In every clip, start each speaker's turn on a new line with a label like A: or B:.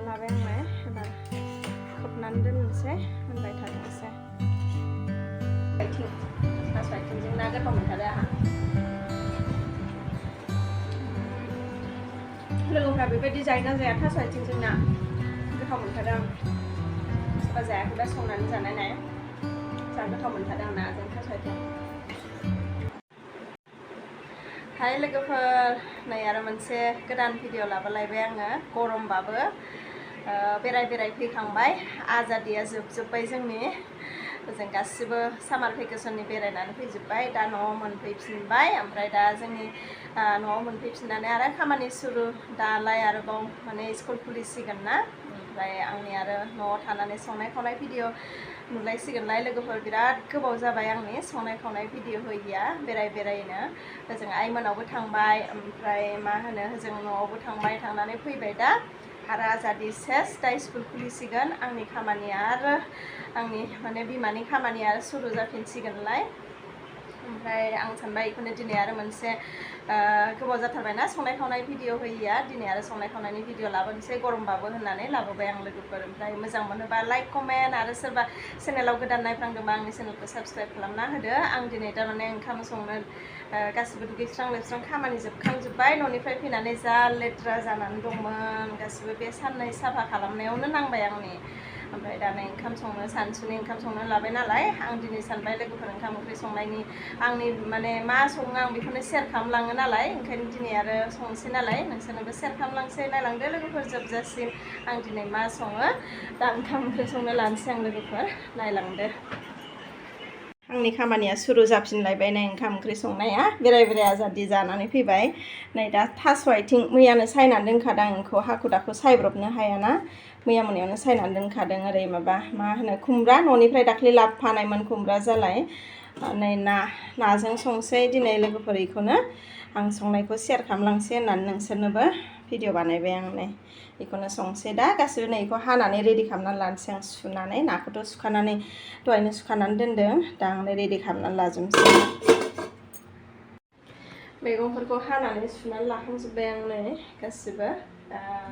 A: लाबाय आङो एबार खोबनानै दोननोसै मोनबाय थाथोंसै थास' आथिंजों ना गोथाव मोनथारो आंहा लोगोफ्रा बेबायदि जायोना जाया थास' आथिंजों ना गोथाव मोनथारो आं सोरबा जायाखैबा संनानै जानाय नाय जा गोथाव मोनथारो आं नाजों थास' आथिं हाय लोगोफोर नै आरो मोनसे गोदान भिडिअ लाबोलायबाय आङो गरमबाबो बेराय फैखांबाय आजादिया जोबजोब्बाय जोंनि जों गासिबो सामार भेकेसननि बेरायनानै फैजोब्बाय दा न'आव मोनफैफिनबाय ओमफ्राय दा जोंनि न'आव मोनफैफिननानै आरो खामानि सुरु दालाय आरोबाव माने स्कुल खुलिसिगोन ना ओमफ्राय आंनि आरो न'आव थानानै संनाय खावनाय भिडिअ नुलायसिगोनलाय लोगोफोर बिराद गोबाव जाबाय आंनि संनाय खावनाय भिडिअ होयिया बेरायनो जों आइमोनावबो थांबाय ओमफ्राय मा होनो जों न'आवबो थांबाय थांनानै फैबाय दा आरो आजादि सेस दा स्कुल खुलिसिगोन आंनि खामानिया आरो आंनि माने बिमानि खामानिया सुरु जाफिनसिगोनलाय ओमफ्राय आं सानबाय बेखौनो दिनै आरो मोनसे गोबाव जाथारबायना संनाय खावनाय भिडिअ होयिया दिनै आरो संनाय खावनायनि भिडिअ लाबोनोसै गरमबाबो होननानै लाबोबाय आं लोगोफोर ओमफ्राय मोजां मोनोबा लाइक कमेन्ट आरो सोरबा चेनेलाव गोदान नायफ्लांदोंबा आंनि चेनेलखौ साबस्क्राइब खालामना होदो आं दिनै थारमाने ओंखाम संनो गासिबो दुगैस्रां लोबस्रां खामानि जोबखांजोब्बाय न'निफ्राय फैनानै जा लेथ्रा जानानै दंमोन गासिबो बे साननै साफा खालामनायावनो नांबाय आंनि ओमफ्राय दा नै ओंखाम संनो सानसुनि ओंखाम संनो लाबाय नालाय आं दिनै सानबाय लोगोफोर ओंखाम ओंख्रि संनायनि आंनि माने मा सङो आं बेखौनो शेयार खालामलाङो नालाय ओंखायनो दिनै आरो संनोसै नालाय नोंसोरनोबो शेयार खालामलांसै नायलांदो लोगोफोर जोबजासिम आं दिनै मा सङो दा ओंखाम ओंख्रि संनो लानोसै आं लोगोफोर नायलांदो आंनि खामानिया सुरु जाफिनलायबाय नै ओंखाम ओंख्रि संनाया बेराय आजादि जानानै फैबाय नै दा थास' आथिं मैयानो सायनानै दोनखादों आं बेखौ हाखु दाखु सायब्रबनो हायाना मैया मोनायावनो सायनानै दोनखादों ओरै माबा मा होनो खुमब्रा न'निफ्राय दाख्लै लाबोफानायमोन खुमब्रा जालाय नै नाजों संसै दिनै लोगोफोर बेखौनो आं संनायखौ शेयार खालामलांसै होननानै नोंसोरनोबो भिडिअ बानायबाय आं नै बेखौनो संसै दा गासिबो नै बेखौ हानानै रेडि खालामनानै लानोसै आं सुनानै नाखौथ' सुखानानै दहायनो सुखानानै दोनदों दा आं रेडि खालामनानै लाजोबनोसै मैगंफोरखौ हानानै सुनानै लाखांजोब्बाय आं नै गासिबो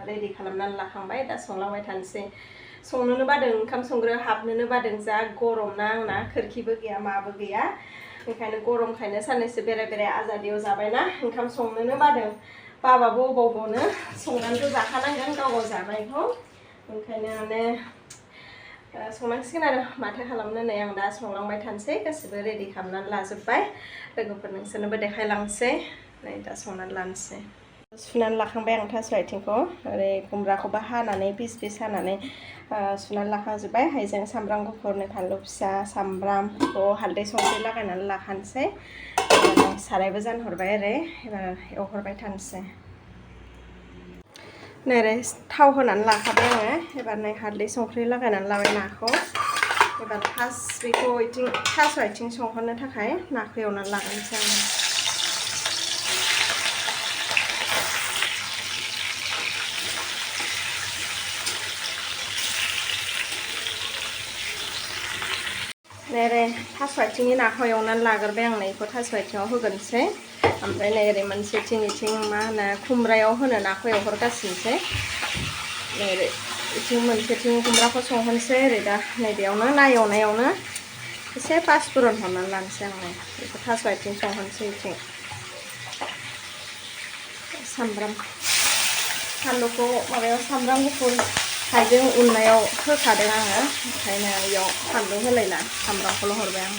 A: रेडि खालामनानै लाखांबाय दा संलांबाय थानोसै संनोनो बादों ओंखाम संग्रायाव हाबनोनो बादों जा गरम ना आंना खोरखिबो गैया माबो गैया ओंखायनो गरमखायनो साननैसो बेराय आजादियाव जाबायना ओंखाम संनोनो बादों बाबाबो अबावनो संनानैथ' जाखानांगोन गाव जानायखौ ओंखायनो माने संनांसिगोन आरो माथो खालामनो नै आं दा संलांबाय थानोसै गासिबो रेडि खालामनानै लाजोब्बाय लोगोफोर नोंसोरनोबो देखायलांसै नै दा संनानै लानोसै सुनानै लाखांबाय आं थास' आथिंखौ ओरै खुमब्राखौबो हानानै पिस हानानै सुनानै लाखांजोब्बाय हाइजें सामब्राम गुफुरनि फानलु फिसा सामब्रामखौ हालदै संख्रि लागायनानै लाखानोसै सारायबो जानहरबाय ओरै एबार एवहरबाय थानोसै नै ओरै थाव होनानै लाखाबाय आङो एबार नै हालदै संख्रि लागायनानै लाबाय नाखौ एबार फार्स्ट बेखौ थास' आथिं संहरनो थाखाय नाखौ एवनानै लाग्रोनोसै आङो ओरै थास' आथिंनि नाखौ एवनानै लाग्रोबाय आं बेखौ थास' आथिङाव होगोनसै ओमफ्राय नै ओरै मोनसेथिं मा होनो खुमब्रायाव होनो नाखौ एवहरगासिनोसै ओरै इथिं मोनसेथिं खुमब्राखौ संहरनोसै ओरै दा नैबेयावनो ना एवनायावनो एसे पासफुरन हरनानै लानोसै आं बेखौ थास' आथिं संहरनोसै इथिं सामब्राम फानलुखौ माबायाव सामब्राम गुफुर हाइजें उननायाव होखादों आङो ओंखायनो बेयाव फानलु होलायला सामब्रामखौल' हरबाय आं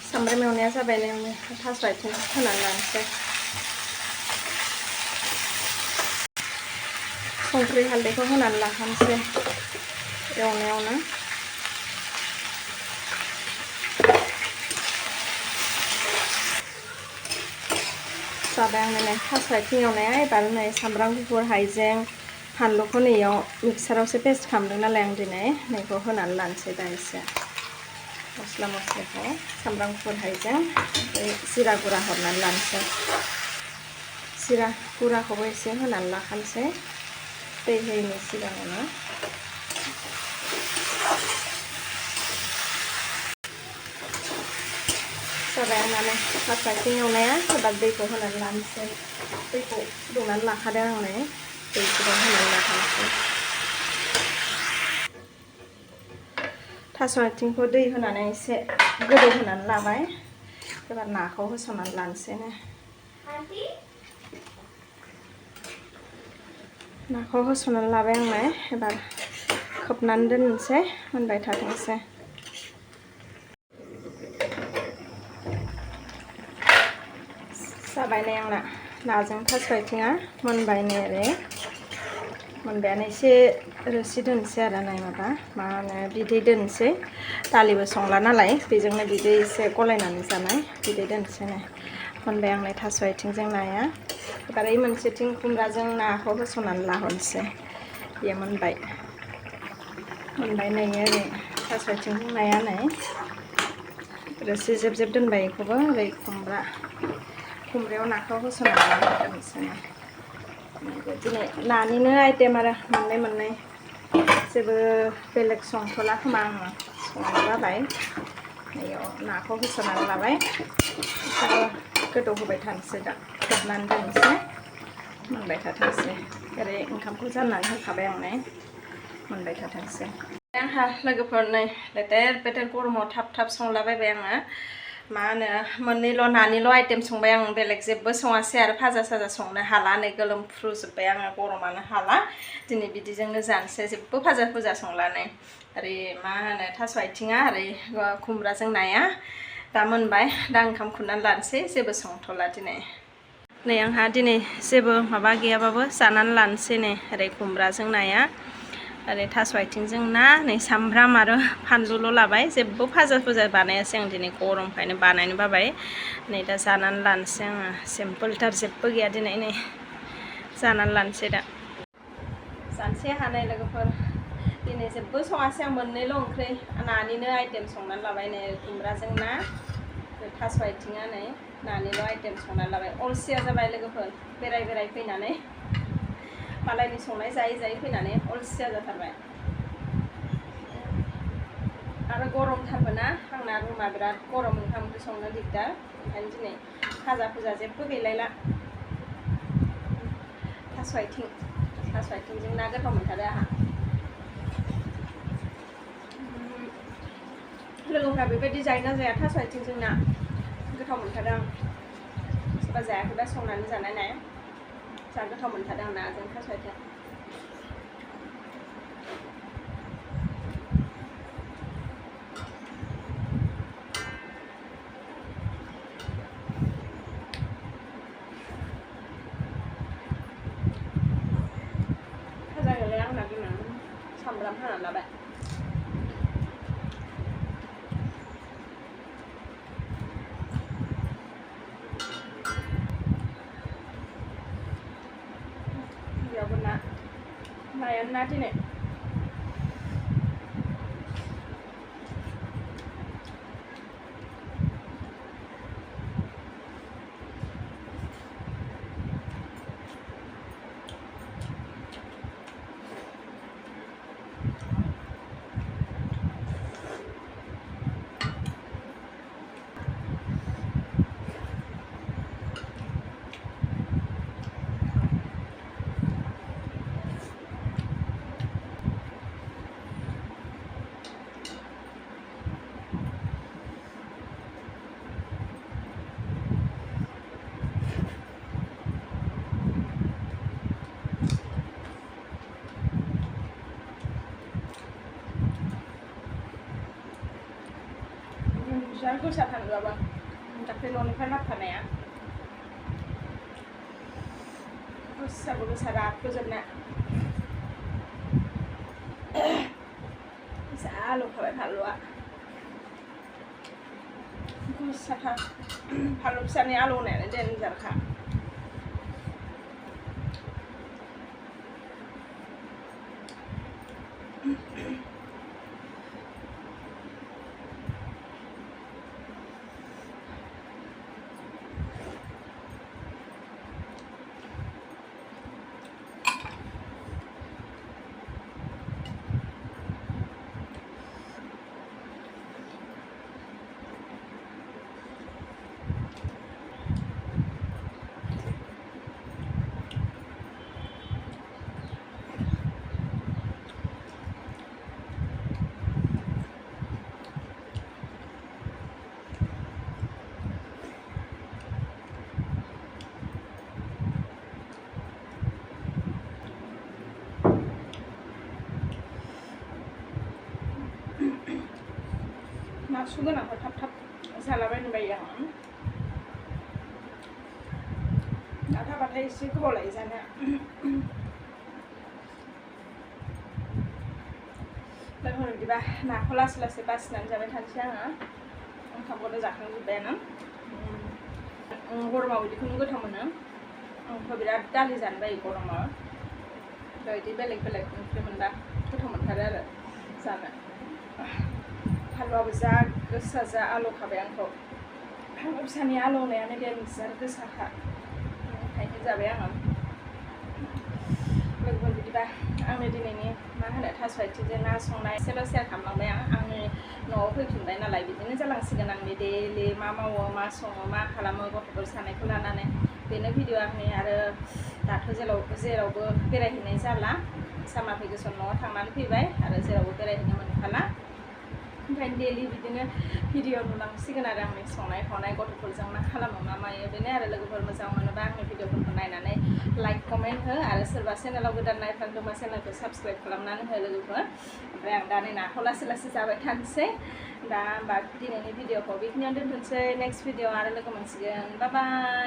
A: सामब्राम एवनाया जाबाय नों थास' आथिं होनानै लानोसै संख्रि हालदैखौ होनानै लाखानोसै एवनायावनो जाबाय आंनो नै थास' आथिं एवनाया एबार नै सामब्राम गुफुर हाइजें फानलुखौ नैयाव मिक्सारावसो पेस्ट खालामदों नालाय आं दिनै नैखौ होनानै लानोसै दा एसे मस्ला मस्लिखौ सामब्राम गुफुर हाइजें ओमफ्राय जिरा गुरा हरनानै लानोसै जिरा गुराखौबो एसे होनानै लाखानोसै दै होयैनि सिगाङावनो जाबाय आंनानो थास' आथिं एवनाया एबार दैखौ होनानै लानोसै दैखौ फुदुंनानै लाखादों आं नै दै गुदुं होनानै थास' आथिंखौ दै होनानै एसे गोदौ होनानै लाबाय एबार नाखौ होसननानै लानोसै नाखौ होसननानै लाबाय आङो एबार खोबनानै दोननोसै मोनबाय थाथोंसै जाबाय नै आंना नाजों थास' आथिङा मोनबाय नै ओरै मोनबायानो एसे रोसि दोनसै आरो नाय माबा मा होनो बिदै दोनसै दालिबो संला नालाय बेजोंनो बिदै एसे गलायनानै जानाय बिदै दोनसै नै मोनबाय आंलाय थास' आथिंजों नाया एबार ओइ मोनसेथिं खुमब्राजों नाखौ होसननानै लाहरनोसै बेयो मोनबाय नै ओरै थास' आथिंजों नाया नै रोसि जेब जेब दोनबाय बेखौबो ओरै खुमब्रायाव नाखौ होसननानै लाहरनोसै दिनै नानिनो आइटेम आरो मोननै जेबो बेलेग संथ'ला खोमा आङो संनो बाबाय बेयाव नाखौ होसननानै लाबाय गोदौ होबाय थानोसै दा खोबनानै दोननोसै मोनबाय थाथोंसै ओरै ओंखामखौ जाननानै होखाबाय आं नै मोनबाय थाथोंसै आंहा लोगोफोर नै लेटेर पेटेर गरमाव थाब संलाबायबाय आङो मा होनो मोननैल' नानिल' आइटेम संबाय आं बेलेग जेबो सङासै आरो भाजा साजा संनो हाला नै गोलोमफ्रुजोब्बाय आङो गरमानो हाला दिनै बिदिजोंनो जानोसै जेबो भाजा भुजा संला नै ओरै मा होनो थास' आथिङा ओरै खुमब्राजों नाया दा मोनबाय दा ओंखाम खुरनानै लानोसै जेबो संथ'ला दिनै नै आंहा दिनै जेबो माबा गैयाबाबो जानानै लानोसै नै ओरै खुमब्राजों नाया ओरै थास' आथिंजों ना नै सामब्राम आरो फानलुल' लाबाय जेबो भाजा भुजा बानायासै आं दिनै गरमखायनो बानायनो बाबाय नै दा जानानै लानोसै आङो सिम्पोलथार जेबो गैया दिनै नै जानानै लानोसै दा जानोसै हानाय लोगोफोर दिनै जेबो सङासै आं मोननैल' ओंख्रि नानिनो आइटेम संनानै लाबाय नै खुमब्राजों ना थास' आथिङा नै नानिल' आइटेम संनानै लाबाय अलसिया जाबाय लोगोफोर बेराय फैनानै मालायनि संनाय जायै फैनानै अलसिया जाथारबाय आरो गरमथारबो ना आंना रुमा बिराद गरम ओंखाम ओंख्रि संनो दिगदार ओंखायनो दिनै भाजा भुजा जेबो गैलायला थास' आथिंजों ना गोथाव मोनथारो आंहा लोगोफ्रा बेबायदि जायोना जाया थास' आथिंजों ना गोथाव मोनथारो आं सोरबा जायाखैबा संनानै जानाय नाय जा गोथाव मोनथारो आं नाजों थास' आथिं सामब्राम हानानै लाबाय बेयावबो नायानो ना दिनै बिराद गोसा फानलुआबो दाख्लै न'निफ्राय लाबोखानाया गोसा रानबोजोबना जा लुखाबाय फानलुआ गोसाथार फानलु फिसानि आलौनायानो देनजारखा
B: सुगोनांखौ थाब थाब जालाबायनो बायो आं नाथाबाथाय एसे गोबाव लायो जानो लोगोफोर बिदिबा नाखौ लासै लासै बासिनानै जाबाय थानोसै आङो ओंखामखौनो जाखांजोब्बायानो गरमाव बिदिखौनो गोथाव मोनो आंथ' बिराद दालि जानो बायो गरमाव बिदि बेलेग बेलेग ओंख्रि मोनबा गोथाव मोनथारो आरो जानो फानलुआबो जा गोसा जा आलौखाबाय आंखौ फानलु फिसानि आलौनायानो देन्जार गोसाखा ओंखायनो जाबाय आङो लोगोफोर बिदिबा आंनि दिनैनि मा होनो थास' आथिंजों ना संनाय एसेल' सेयार खालामलांबाय आंनि न'आव फैफिनबाय नालाय बिदिनो जालांसिगोन आंनि दैलि मा मावो मा सङो मा खालामो गथ'फोर सानायखौ लानानै बेनो भिडिअ आंनि आरो दाथ' जेरावबो बेरायहैनाय जाला सामार भेकेसन न'आव थांनानै फैबाय आरो जेरावबो बेरायहैनो मोनखाला ओंखायनो दैलि बिदिनो भिडिअ नुलांसिगोन आरो आंनि संनाय खावनाय गथ'फोरजों मा खालामो मा मायो बेनो आरो लोगोफोर मोजां मोनोबा आंनि भिडिअफोरखौ नायनानै लाइक कमेन्ट हो आरो सोरबा चेनेलाव गोदान नायफ्लांदोंबा चेनेलखौ साबस्क्राइब खालामनानै हो लोगोफोर ओमफ्राय आं दा नै नाखौ लासै लासै जाबाय थानोसै दा होमबा दिनैनि भिडिअखौ बेखिनियावनो दोनथ'नोसै नेक्स्ट भिडिअ आरो लोगो मोनसिगोन बाय बाय